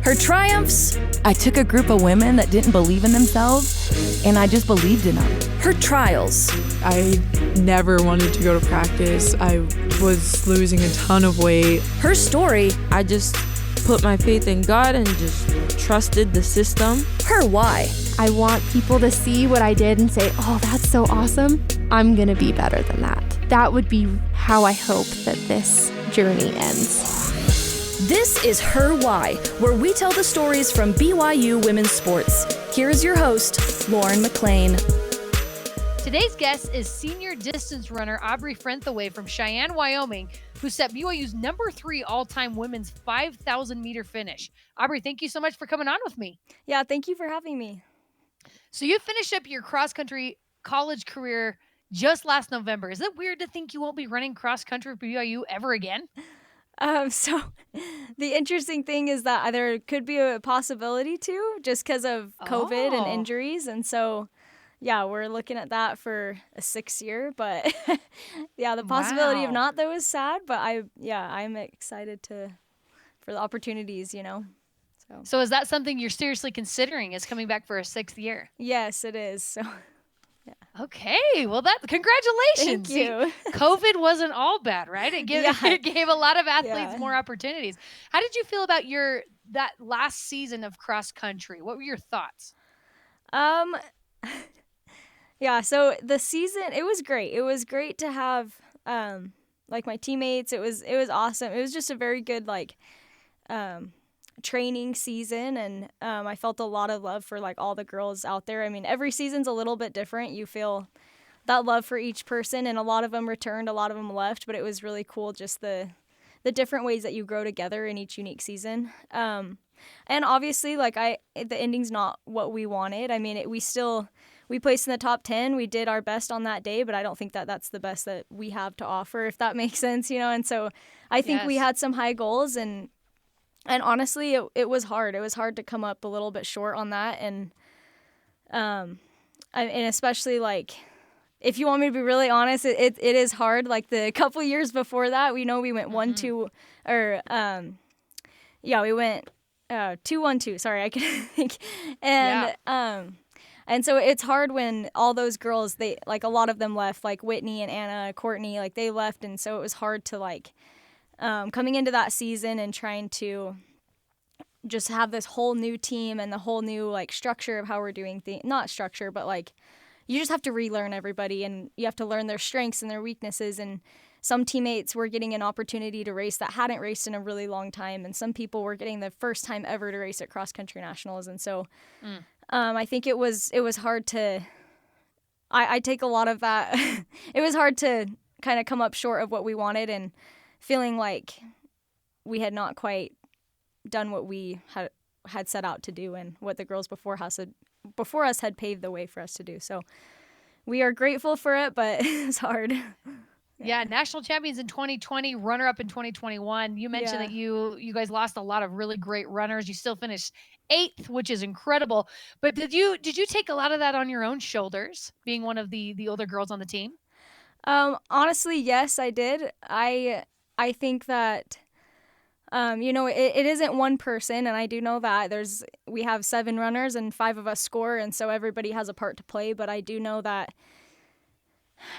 Her triumphs. I took a group of women that didn't believe in themselves, and I just believed in them. Her trials. I never wanted to go to practice. I was losing a ton of weight. Her story. I just put my faith in God and just trusted the system. Her why. I want people to see what I did and say, oh, that's so awesome. I'm going to be better than that. That would be how I hope that this journey ends. This is Her Why, where we tell the stories from BYU women's sports. Here is your host, Lauren McLean. Today's guest is senior distance runner Aubrey Frentheway from Cheyenne, Wyoming, who set BYU's number 3 all-time women's 5,000-meter finish. Aubrey, thank you so much for coming on with me. Yeah, thank you for having me. So you finished up your cross-country college career just last November. Is it weird to think you won't be running cross-country for BYU ever again? So the interesting thing is that there could be a possibility to, just because of COVID and injuries. And so, yeah, we're looking at that for a 6th year. But yeah, the possibility of not, though, is sad. But I'm excited for the opportunities, you know. So is that something you're seriously considering, is coming back for a 6th year? Yes, it is. So. Yeah. Okay. Well, congratulations. Thank you. See, COVID wasn't all bad, right? It gave a lot of athletes more opportunities. How did you feel about that last season of cross country? What were your thoughts? Yeah, so the season, it was great. It was great to have my teammates. It was awesome. It was just a very good training season, and I felt a lot of love for all the girls out there. I mean, every season's a little bit different. You feel that love for each person, and a lot of them returned, a lot of them left, but it was really cool just the different ways that you grow together in each unique season. And obviously, the ending's not what we wanted. I mean, we placed in the top 10. We did our best on that day, but I don't think that that's the best that we have to offer, if that makes sense, you know. And so I think we had some high goals, and honestly, it was hard. It was hard to come up a little bit short on that. And especially, if you want me to be really honest, it is hard. The couple years before that, we went 1-2, or, we went 2-1-2. Sorry, I couldn't think. And so it's hard when all those girls, they, a lot of them left, Whitney and Anna, Courtney, they left. And so it was hard to, coming into that season and trying to just have this whole new team and the whole new structure of how we're doing things. Not structure, but you just have to relearn everybody, and you have to learn their strengths and their weaknesses. And some teammates were getting an opportunity to race that hadn't raced in a really long time, and some people were getting the first time ever to race at cross country nationals. And so I think it was hard to I take a lot of that. It was hard to kind of come up short of what we wanted, and feeling like we had not quite done what we had set out to do, and what the girls before us had paved the way for us to do. So we are grateful for it, but it's hard. Yeah, national champions in 2020, runner-up in 2021. You mentioned that you guys lost a lot of really great runners. You still finished 8th, which is incredible. But did you take a lot of that on your own shoulders, being one of the older girls on the team? Honestly, yes, I did. I think that, it isn't one person, and I do know that we have 7 runners and 5 of us score, and so everybody has a part to play. But I do know that,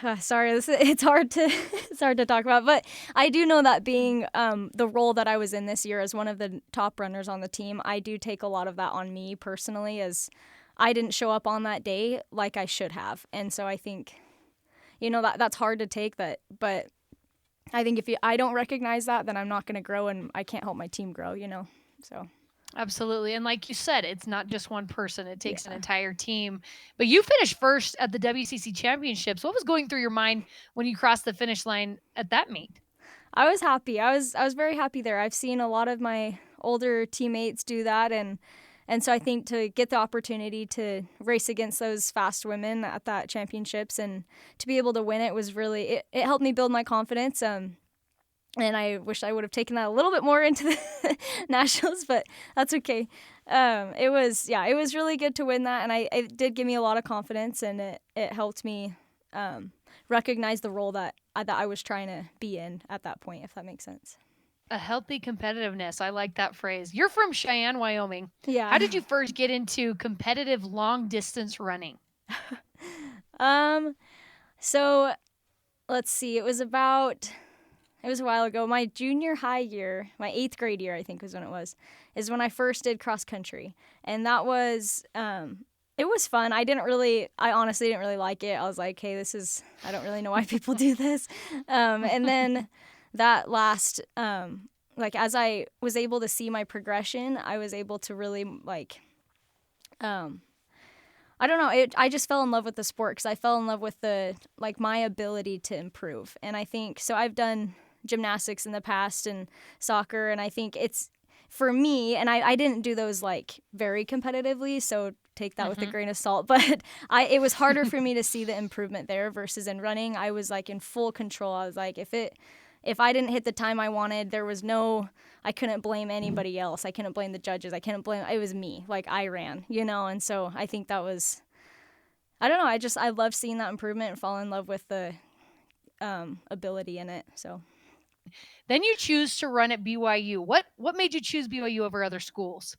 it's hard to talk about, but I do know that being the role that I was in this year as one of the top runners on the team, I do take a lot of that on me personally, as I didn't show up on that day like I should have, and so I think, that's hard to take that, but I think if I don't recognize that, then I'm not going to grow, and I can't help my team grow, so. Absolutely. And like you said, it's not just one person. It takes an entire team. But you finished first at the WCC Championships. What was going through your mind when you crossed the finish line at that meet? I was happy. I was very happy there. I've seen a lot of my older teammates do that, and so I think to get the opportunity to race against those fast women at that championships and to be able to win it was really, it helped me build my confidence. And I wish I would have taken that a little bit more into the nationals, but that's okay. It was really good to win that, and it did give me a lot of confidence, and it helped me recognize the role that I was trying to be in at that point, if that makes sense. A healthy competitiveness. I like that phrase. You're from Cheyenne, Wyoming. Yeah. How did you first get into competitive long distance running? So let's see. It was a while ago. My junior high year, my 8th grade year, I think was when it was, is when I first did cross country. And that was, it was fun. I honestly didn't really like it. I was like, hey, I don't really know why people do this. And then that last, like as I was able to see my progression, I was able to really like, I don't know. I just fell in love with the sport because I fell in love with my ability to improve. And I think, so I've done gymnastics in the past and soccer, and I think it's, for me, and I didn't do those like very competitively, so take that with a grain of salt, but it was harder for me to see the improvement there versus in running. I was like in full control. I was like, if I didn't hit the time I wanted, I couldn't blame anybody else. I couldn't blame the judges. It was me. Like I ran, and so I think that was, I don't know. I love seeing that improvement and fall in love with the ability in it. So. Then you choose to run at BYU. What made you choose BYU over other schools?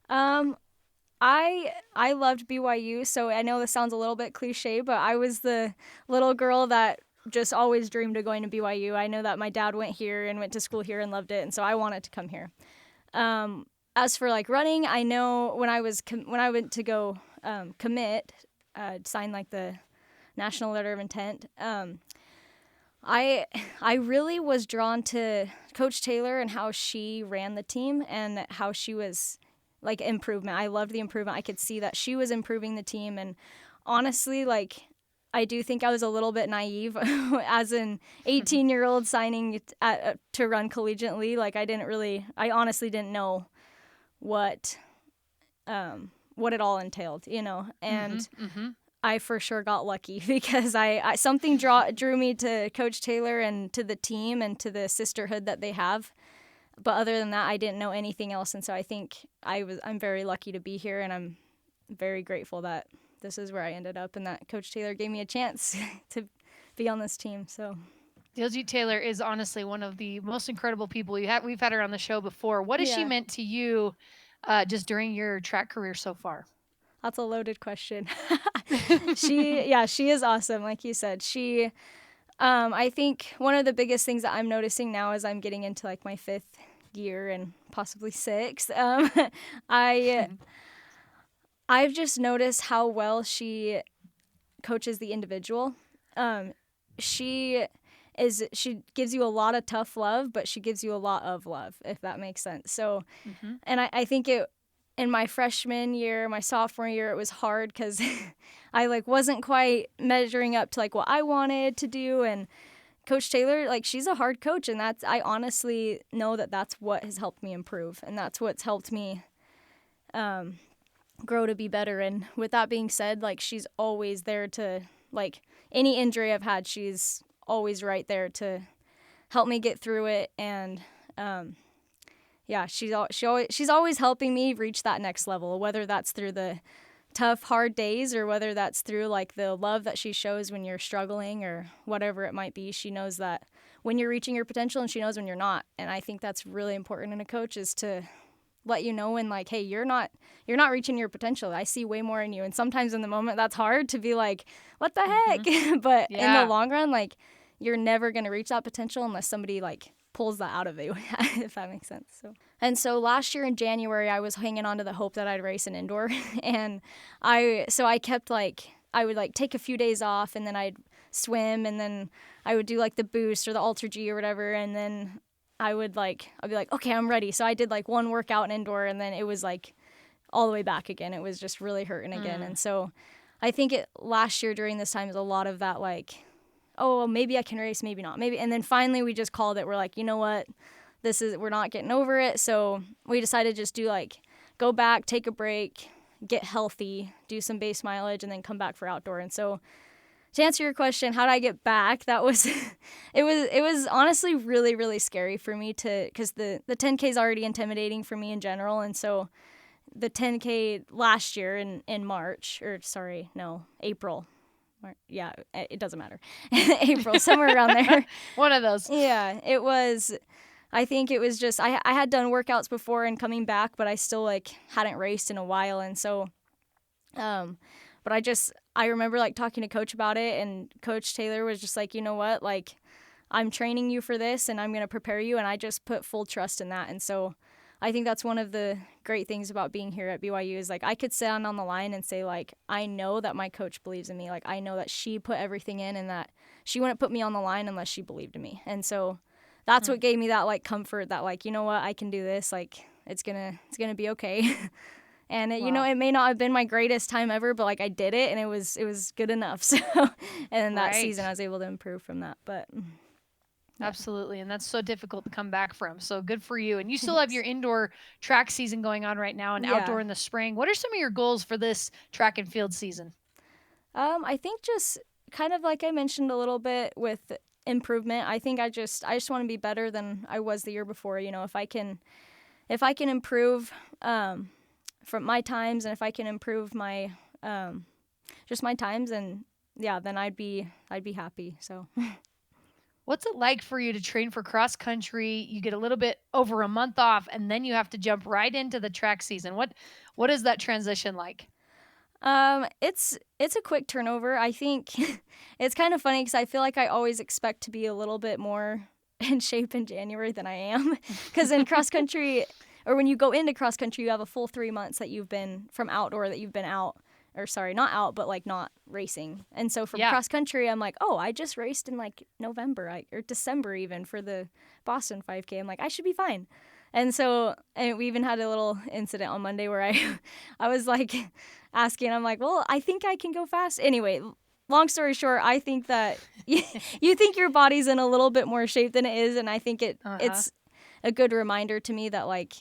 I loved BYU, so I know this sounds a little bit cliche, but I was the little girl that just always dreamed of going to BYU. I know that my dad went here and went to school here and loved it, and so I wanted to come here. As for like running, I know when I went to go commit, sign like the national letter of intent. I really was drawn to Coach Taylor and how she ran the team and how she was like improvement. I loved the improvement. I could see that she was improving the team, and honestly, like I do think I was a little bit naive as an 18-year-old signing to run collegiately. Like I honestly didn't know what it all entailed, and I for sure got lucky because I something drew me to Coach Taylor and to the team and to the sisterhood that they have. But other than that, I didn't know anything else, and so I think I'm very lucky to be here, and I'm very grateful that this is where I ended up and that Coach Taylor gave me a chance to be on this team. So Diljeet Taylor is honestly one of the most incredible people we've had her on the show before. What has she meant to you just during your track career so far? That's a loaded question. She is awesome. Like you said, I think one of the biggest things that I'm noticing now as I'm getting into like my 5th year and possibly 6th, I've just noticed how well she coaches the individual. She gives you a lot of tough love, but she gives you a lot of love, if that makes sense. So, and I think in my freshman year, my sophomore year, it was hard because I like wasn't quite measuring up to like what I wanted to do. And Coach Taylor, like she's a hard coach, and I honestly know that that's what has helped me improve, and that's what's helped me grow to be better. And with that being said, like she's always there to, like, any injury I've had, she's always right there to help me get through it. And she's always helping me reach that next level, whether that's through the tough, hard days or whether that's through like the love that she shows when you're struggling or whatever it might be. She knows that when you're reaching your potential, and she knows when you're not. And I think that's really important in a coach, is to let you know when, like, hey, you're not reaching your potential. I see way more in you. And sometimes in the moment that's hard to be like, what the heck? But in the long run, like, you're never going to reach that potential unless somebody like pulls that out of you, if that makes sense. So last year in January, I was hanging on to the hope that I'd race an indoor. And I kept like, I would like take a few days off, and then I'd swim, and then I would do like the boost or the Ultra G or whatever. And then I'd be like, okay, I'm ready. So I did like one workout in indoor, and then it was like all the way back again. It was just really hurting again. And so I think last year during this time is a lot of that, like, oh, maybe I can race, maybe not, maybe. And then finally we just called it. We're like, you know what? We're not getting over it. So we decided to just go back, take a break, get healthy, do some base mileage, and then come back for outdoor. And so to answer your question, how did I get back? That was, it was honestly really, really scary for me because the 10K is already intimidating for me in general. And so the 10K last year in April. Yeah, it doesn't matter. April, somewhere around there. One of those. Yeah, it was I think it was just I had done workouts before and coming back, but I still like hadn't raced in a while, and so but I remember like talking to Coach about it, and Coach Taylor was just like, you know what, like I'm training you for this and I'm going to prepare you, and I just put full trust in that. And so I think that's one of the great things about being here at BYU is like I could stand on the line and say like I know that my coach believes in me. Like I know that she put everything in and that she wouldn't put me on the line unless she believed in me. And so that's what gave me that like comfort that like, you know what, I can do this. Like it's going to be okay. And you know, it may not have been my greatest time ever, but like I did it and it was good enough. So and that season I was able to improve from that. But absolutely. And that's so difficult to come back from. So good for you. And you still have your indoor track season going on right now and outdoor in the spring. What are some of your goals for this track and field season? I think just kind of like I mentioned a little bit with improvement. I think I just want to be better than I was the year before. You know, if I can improve from my times, and if I can improve my just my times, and then I'd be happy. So what's it like for you to train for cross country? You get a little bit over a month off and then you have to jump right into the track season. What is that transition like? It's a quick turnover. I think it's kind of funny because I feel like I always expect to be a little bit more in shape in January than I am. Because in cross country, or when you go into cross country, you have a full 3 months that you've been from outdoor, that you've been out, or sorry, not out, but like not racing. And so from cross country, I'm like, oh, I just raced in like November or December even for the Boston 5K. I'm like, I should be fine. And so, and we even had a little incident on Monday where I was like asking, I'm like, well, I think I can go fast. Anyway, long story short, I think that you think your body's in a little bit more shape than it is. And I think it's a good reminder to me that like,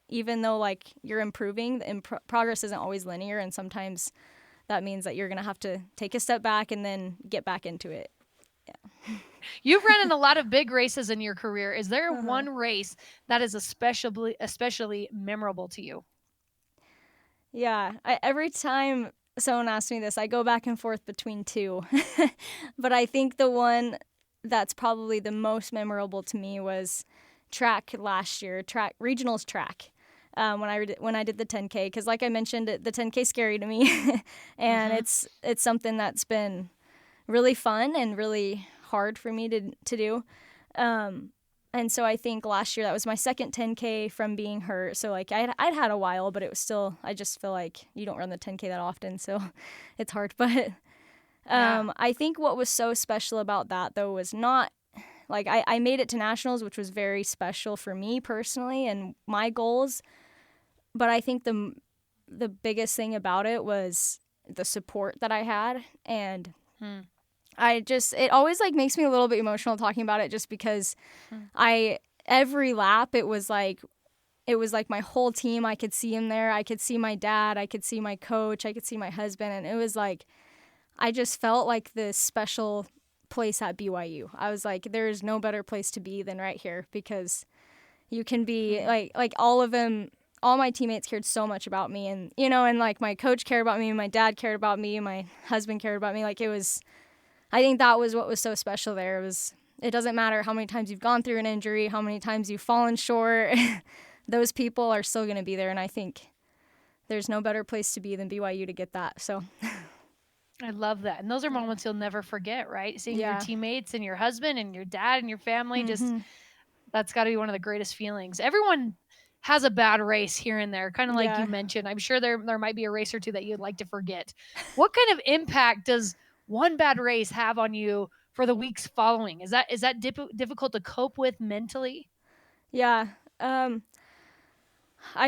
even though like you're improving, progress isn't always linear. And sometimes that means that you're going to have to take a step back and then get back into it. Yeah. You've run in a lot of big races in your career. Is there one race that is especially memorable to you? Yeah. Every time someone asks me this, I go back and forth between two. But I think the one that's probably the most memorable to me was track last year, regionals track. When I did the 10K, because like I mentioned, the 10K is scary to me, and it's something that's been really fun and really hard for me to do. And so I think last year that was my second 10K from being hurt. So like I'd had a while, but it was still, I just feel like you don't run the 10K that often, so it's hard. But I think what was so special about that though was not like I made it to nationals, which was very special for me personally and my goals. But I think the biggest thing about it was the support that I had. And it always like makes me a little bit emotional talking about it, just because every lap it was like my whole team. I could see him there. I could see my dad. I could see my coach. I could see my husband. And it was like, I just felt like this special place at BYU. I was like, there's no better place to be than right here, because you can be like all of them. All my teammates cared so much about me, and you know, and like my coach cared about me, my dad cared about me, my husband cared about me. Like I think that was what was so special there. It doesn't matter how many times you've gone through an injury, how many times you've fallen short, those people are still going to be there. And I think there's no better place to be than BYU to get that. So I love that. And those are moments you'll never forget, right? Seeing your teammates and your husband and your dad and your family, that's got to be one of the greatest feelings. Everyone has a bad race here and there, kind of like you mentioned. I'm sure there might be a race or two that you'd like to forget. What kind of impact does one bad race have on you for the weeks following? Is that difficult to cope with mentally? Yeah, I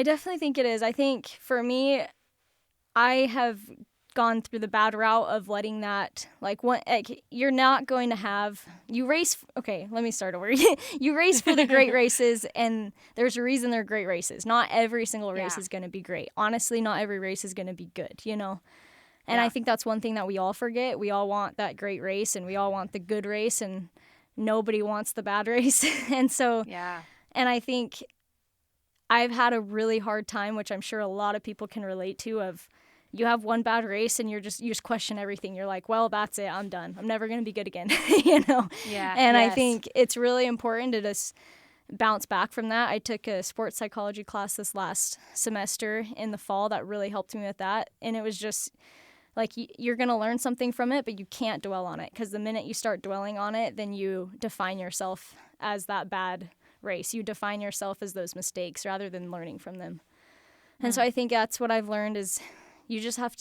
definitely think it is. I think for me, I have gone through the bad route of letting that, you're not going to have, you race, okay, let me start over. You race for the great races, and there's a reason they're great races. Not every single race is going to be great. Honestly, not every race is going to be good, you know? And I think that's one thing that we all forget. We all want that great race, and we all want the good race, and nobody wants the bad race. And so, and I think I've had a really hard time, which I'm sure a lot of people can relate to, of you have one bad race and you just question everything. You're like, well, that's it. I'm done. I'm never going to be good again, you know? Yeah. And I think it's really important to just bounce back from that. I took a sports psychology class this last semester in the fall that really helped me with that. And it was just like you're going to learn something from it, but you can't dwell on it, because the minute you start dwelling on it, then you define yourself as that bad race. You define yourself as those mistakes rather than learning from them. And so I think that's what I've learned is you do have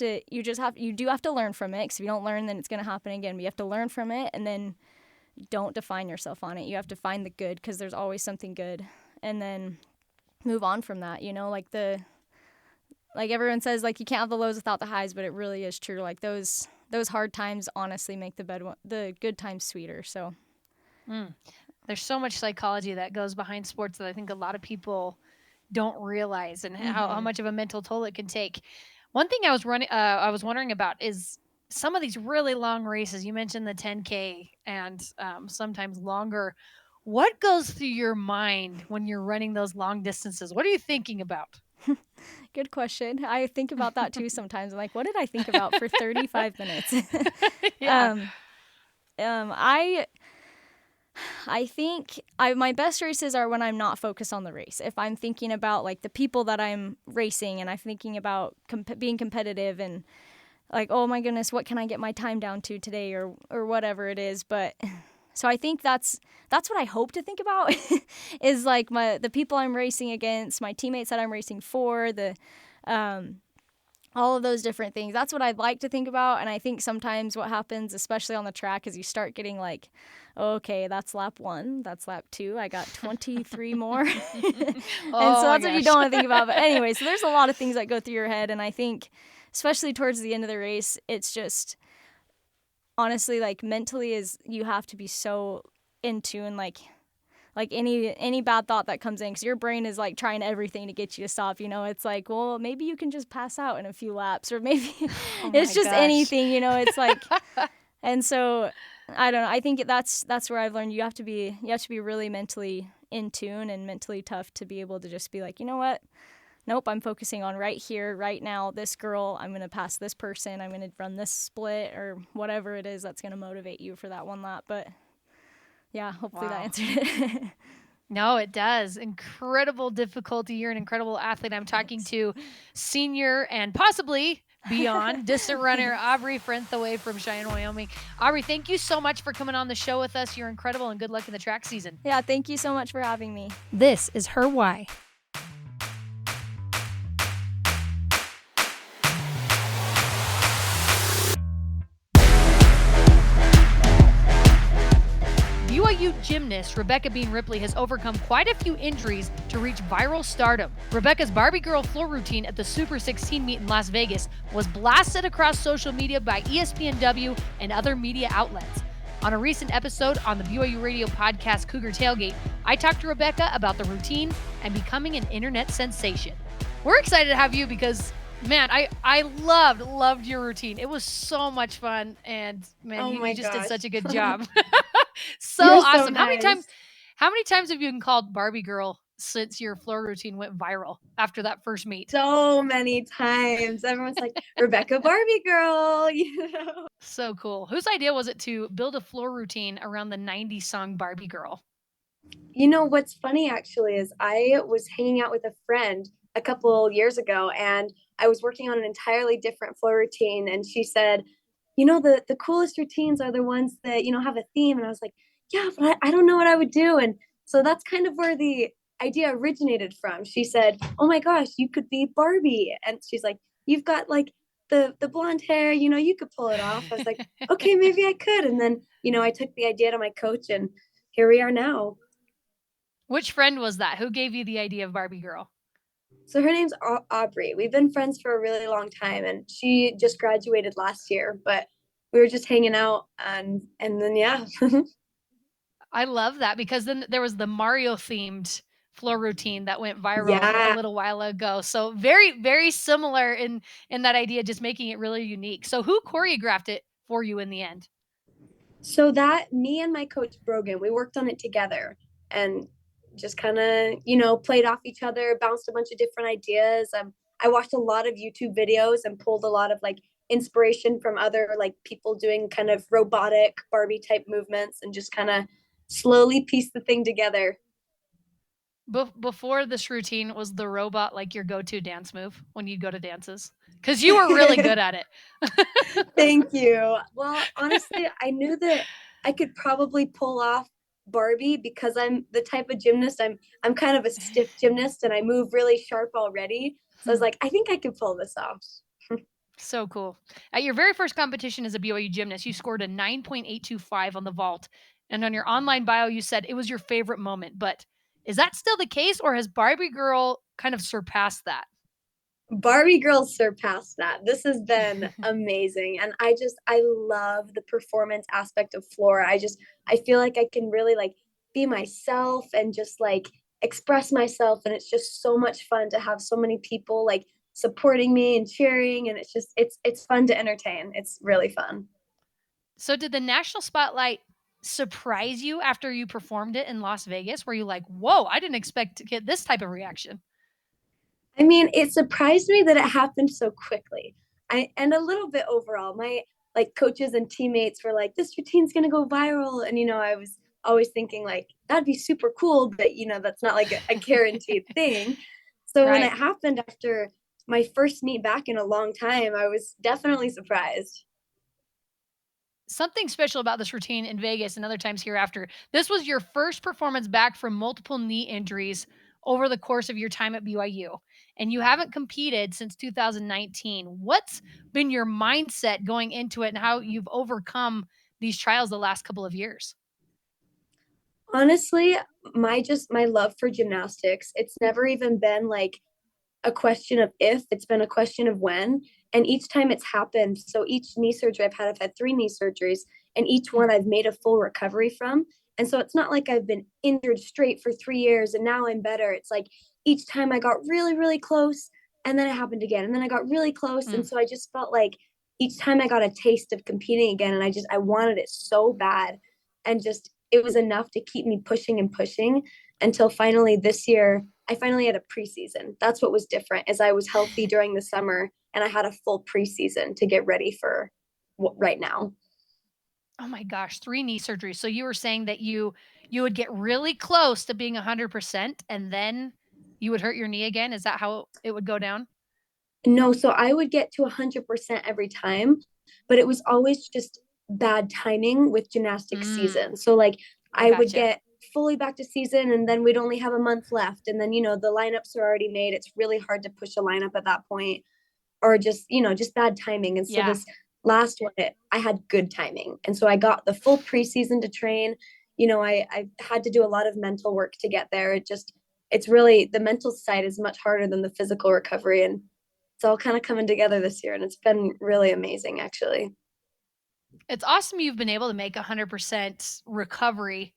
to learn from it, because if you don't learn, then it's going to happen again. But you have to learn from it, and then don't define yourself on it. You have to find the good, because there's always something good, and then move on from that. Like everyone says, like you can't have the lows without the highs, but it really is true. Like those hard times honestly make the good times sweeter. So there's so much psychology that goes behind sports that I think a lot of people don't realize, and how much of a mental toll it can take. One thing I was wondering about is some of these really long races. You mentioned the 10K and sometimes longer. What goes through your mind when you're running those long distances? What are you thinking about? Good question. I think about that too sometimes. I'm like, what did I think about for 35 minutes? I think my best races are when I'm not focused on the race. If I'm thinking about like the people that I'm racing, and I'm thinking about being competitive, and like, oh my goodness, what can I get my time down to today, or whatever it is. But so I think that's what I hope to think about is like the people I'm racing against, my teammates that I'm racing for, all of those different things. That's what I'd like to think about. And I think sometimes what happens, especially on the track, is you start getting like, okay, that's lap 1, that's lap 2, I got 23 more. And so that's what you don't want to think about. But anyway, so there's a lot of things that go through your head. And I think especially towards the end of the race, it's just honestly, like mentally you have to be so in tune, like any bad thought that comes in, because your brain is like trying everything to get you to stop. It's like, well, maybe you can just pass out in a few laps, or maybe it's just anything. It's like, and so I don't know. I think that's where I've learned you have to be really mentally in tune and mentally tough to be able to just be like, you know what? Nope, I'm focusing on right here, right now, this girl. I'm going to pass this person. I'm going to run this split, or whatever it is that's going to motivate you for that one lap. But yeah, hopefully that answered it. No, it does. Incredible difficulty. You're an incredible athlete. I'm talking to senior and possibly beyond distant runner Aubrey Frentheway from Cheyenne, Wyoming. Aubrey, thank you so much for coming on the show with us. You're incredible, and good luck in the track season. Yeah, thank you so much for having me. This is Her Why. BYU gymnast Rebekah Ripley has overcome quite a few injuries to reach viral stardom. Rebekah's Barbie Girl floor routine at the Super 16 meet in Las Vegas was blasted across social media by ESPNW and other media outlets. On a recent episode on the BYU radio podcast Cougar Tailgate, I talked to Rebekah about the routine and becoming an internet sensation. We're excited to have you because, man, I loved your routine. It was so much fun, and man, you just did such a good job. So You're awesome. so How nice. many times have you been called Barbie Girl since your floor routine went viral after that first meet? So many times. Everyone's like, Rebekah Barbie Girl, So cool. Whose idea was it to build a floor routine around the 90s song Barbie Girl? What's funny actually is I was hanging out with a friend a couple years ago, and I was working on an entirely different floor routine, and she said, the coolest routines are the ones that, have a theme. And I was like, yeah, but I don't know what I would do. And so that's kind of where the idea originated from. She said, oh my gosh, you could be Barbie. And she's like, you've got like the blonde hair, you could pull it off. I was like, okay, maybe I could. And then, I took the idea to my coach, and here we are now. Which friend was that? Who gave you the idea of Barbie Girl? So her name's Aubrey. We've been friends for a really long time, and she just graduated last year, but we were just hanging out, and then, yeah. I love that, because then there was the Mario themed floor routine that went viral a little while ago. So very, very similar in that idea, just making it really unique. So who choreographed it for you in the end? So that me and my coach Brogan, we worked on it together, and just kind of, played off each other, bounced a bunch of different ideas. I watched a lot of YouTube videos and pulled a lot of like inspiration from other like people doing kind of robotic Barbie type movements, and just kind of slowly pieced the thing together. Before this routine, was the robot like your go-to dance move when you'd go to dances? Because you were really good at it. Thank you. Well, honestly, I knew that I could probably pull off Barbie because I'm the type of gymnast. I'm kind of a stiff gymnast and I move really sharp already. So I was like, I think I could pull this off. So cool. At your very first competition as a BYU gymnast, you scored a 9.825 on the vault. And on your online bio, you said it was your favorite moment. But is that still the case, or has Barbie Girl kind of surpassed that? Barbie Girl surpassed that. This has been amazing. And I love the performance aspect of floor. I feel like I can really like be myself and just like express myself. And it's just so much fun to have so many people like supporting me and cheering. And it's fun to entertain. It's really fun. So did the national spotlight surprise you after you performed it in Las Vegas? Were you like, whoa, I didn't expect to get this type of reaction? I mean, it surprised me that it happened so quickly. And a little bit overall. My like coaches and teammates were like, this routine's gonna go viral. And I was always thinking like that'd be super cool, but that's not like a guaranteed thing. So when it happened after my first meet back in a long time, I was definitely surprised. Something special about this routine in Vegas and other times hereafter. This was your first performance back from multiple knee injuries over the course of your time at BYU, and you haven't competed since 2019. What's been your mindset going into it and how you've overcome these trials the last couple of years? Honestly, my love for gymnastics, it's never even been like a question of if, it's been a question of when. And each time it's happened, so each knee surgery I've had 3 knee surgeries, and each one I've made a full recovery from. And so it's not like I've been injured straight for 3 years and now I'm better. It's like each time I got really, really close, and then it happened again, and then I got really close. And so I just felt like each time I got a taste of competing again, and I wanted it so bad. And just it was enough to keep me pushing and pushing until finally this year I finally had a preseason. That's what was different, is I was healthy during the summer and I had a full preseason to get ready for right now. Oh my gosh, 3 knee surgeries. So you were saying that you would get really close to being 100% and then you would hurt your knee again? Is that how it would go down? No, so I would get to 100% every time, but it was always just bad timing with gymnastics season. So like I would get fully back to season and then we'd only have a month left, and then the lineups are already made. It's really hard to push a lineup at that point, or just bad timing. And so this last one, I had good timing, and so I got the full preseason to train. I had to do a lot of mental work to get there. It's really, the mental side is much harder than the physical recovery, and it's all kind of coming together this year, and it's been really amazing, actually. It's awesome you've been able to make 100% recovery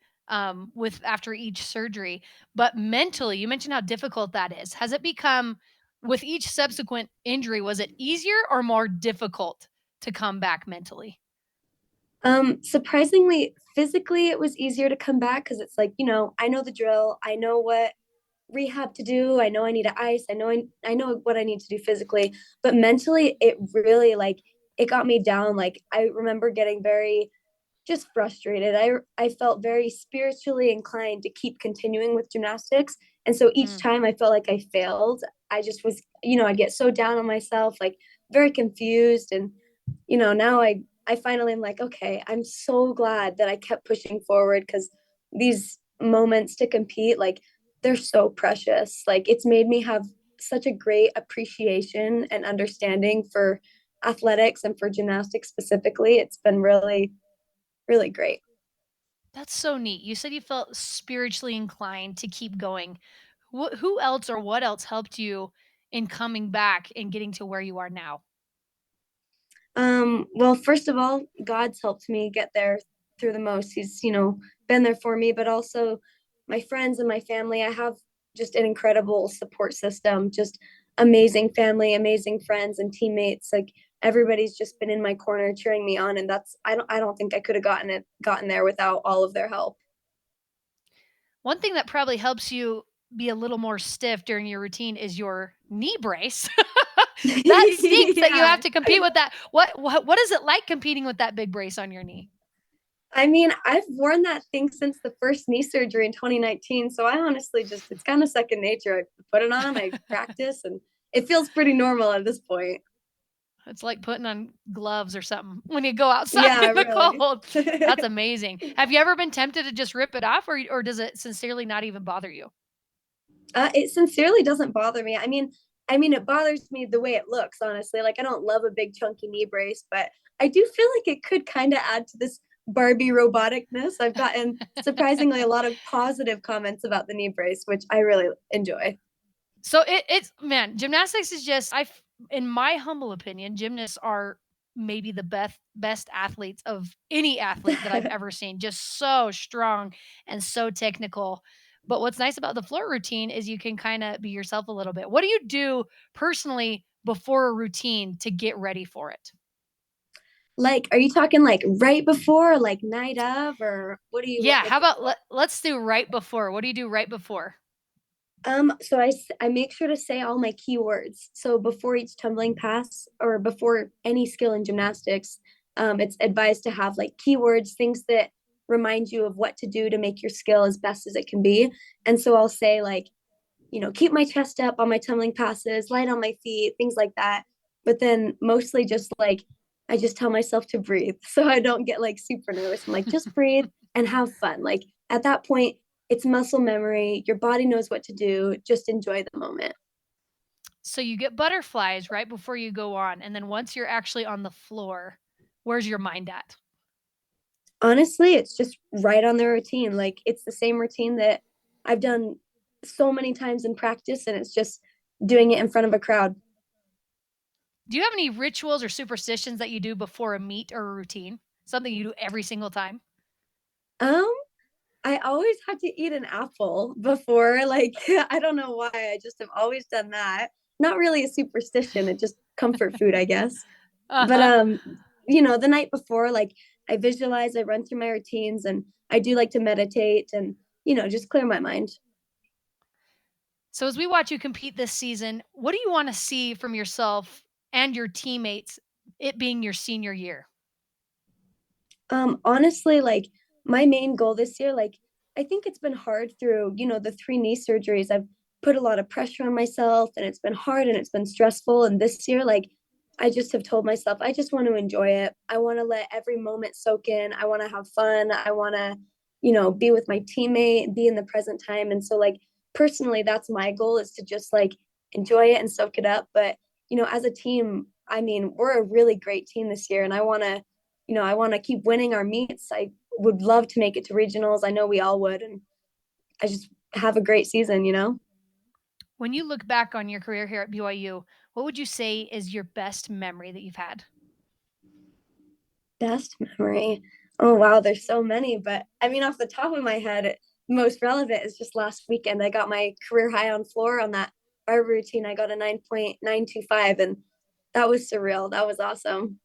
with after each surgery, but mentally, you mentioned how difficult that is. Has it become, with each subsequent injury, was it easier or more difficult to come back mentally? Surprisingly, physically, it was easier to come back because it's like, I know the drill. I know what rehab to do. I know I need to ice. I know what I need to do physically, but mentally, it really like it got me down. Like I remember getting very just frustrated. I felt very spiritually inclined to keep continuing with gymnastics, and so each time I felt like I failed, I just was, I'd get so down on myself, like very confused. And now I finally am like, okay, I'm so glad that I kept pushing forward, because these moments to compete, like they're so precious. Like it's made me have such a great appreciation and understanding for athletics and for gymnastics specifically. It's been really, really great. That's so neat. You said you felt spiritually inclined to keep going. Who else or what else helped you in coming back and getting to where you are now? Well, first of all, God's helped me get there through the most. He's, been there for me, but also my friends and my family. I have just an incredible support system, just amazing family, amazing friends and teammates. Like everybody's just been in my corner cheering me on. And I don't think I could have gotten there without all of their help. One thing that probably helps you be a little more stiff during your routine is your knee brace. That stinks that you have to compete with that. What is it like competing with that big brace on your knee? I mean, I've worn that thing since the first knee surgery in 2019. So I honestly it's kind of second nature. I put it on, I practice, and it feels pretty normal at this point. It's like putting on gloves or something when you go outside Yeah, in the really. cold. That's amazing. Have you ever been tempted to just rip it off, or does it sincerely not even bother you? It sincerely doesn't bother me. It bothers me the way it looks, honestly. Like, I don't love a big chunky knee brace, but I do feel like it could kind of add to this Barbie roboticness. I've gotten surprisingly a lot of positive comments about the knee brace, which I really enjoy. So it's man, gymnastics is just in my humble opinion, gymnasts are maybe the best athletes of any athlete that I've ever seen. Just so strong and so technical. But what's nice about the floor routine is you can kind of be yourself a little bit. What do you do personally before a routine to get ready for it? Like, are you talking like right before, like night of, or what do you? Yeah, how about let's do right before. What do you do right before? So I make sure to say all my keywords. So before each tumbling pass or before any skill in gymnastics, it's advised to have like keywords, things that remind you of what to do to make your skill as best as it can be. And so I'll say like, keep my chest up on my tumbling passes, light on my feet, things like that. But then mostly just like, I just tell myself to breathe so I don't get like super nervous. I'm like, just breathe and have fun. Like at that point, it's muscle memory. Your body knows what to do. Just enjoy the moment. So you get butterflies right before you go on. And then once you're actually on the floor, where's your mind at? Honestly, it's just right on the routine. Like it's the same routine that I've done so many times in practice, and it's just doing it in front of a crowd. Do you have any rituals or superstitions that you do before a meet or a routine? Something you do every single time? Um, I always have to eat an apple before, like, I don't know why. I just have always done that. Not really a superstition, it's just comfort food, I guess. But Uh-huh. the night before, like I visualize, I run through my routines, and I do like to meditate and, just clear my mind. So as we watch you compete this season, what do you want to see from yourself and your teammates, it being your senior year? Honestly, like my main goal this year, like I think it's been hard through, the 3 knee surgeries. I've put a lot of pressure on myself, and it's been hard and it's been stressful. And this year, like I just have told myself, I just want to enjoy it. I want to let every moment soak in. I want to have fun. I want to, be with my teammate, be in the present time. And so like personally, that's my goal, is to just like enjoy it and soak it up. But, as a team, I mean, we're a really great team this year, and I want to keep winning our meets. I would love to make it to regionals. I know we all would. And I just have a great season. When you look back on your career here at BYU, what would you say is your best memory that you've had? Best memory. Oh, wow. There's so many. But I mean, off the top of my head, most relevant is just last weekend. I got my career high on floor on that bar routine. I got a 9.925, and that was surreal. That was awesome.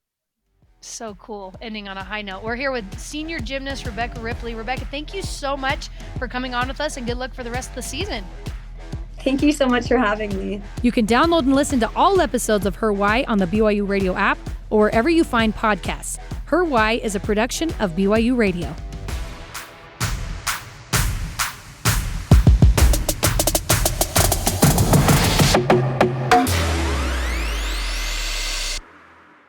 So cool. Ending on a high note. We're here with senior gymnast Rebekah Ripley. Rebekah, thank you so much for coming on with us, and good luck for the rest of the season. Thank you so much for having me. You can download and listen to all episodes of Her Why on the BYU Radio app or wherever you find podcasts. Her Why is a production of BYU Radio.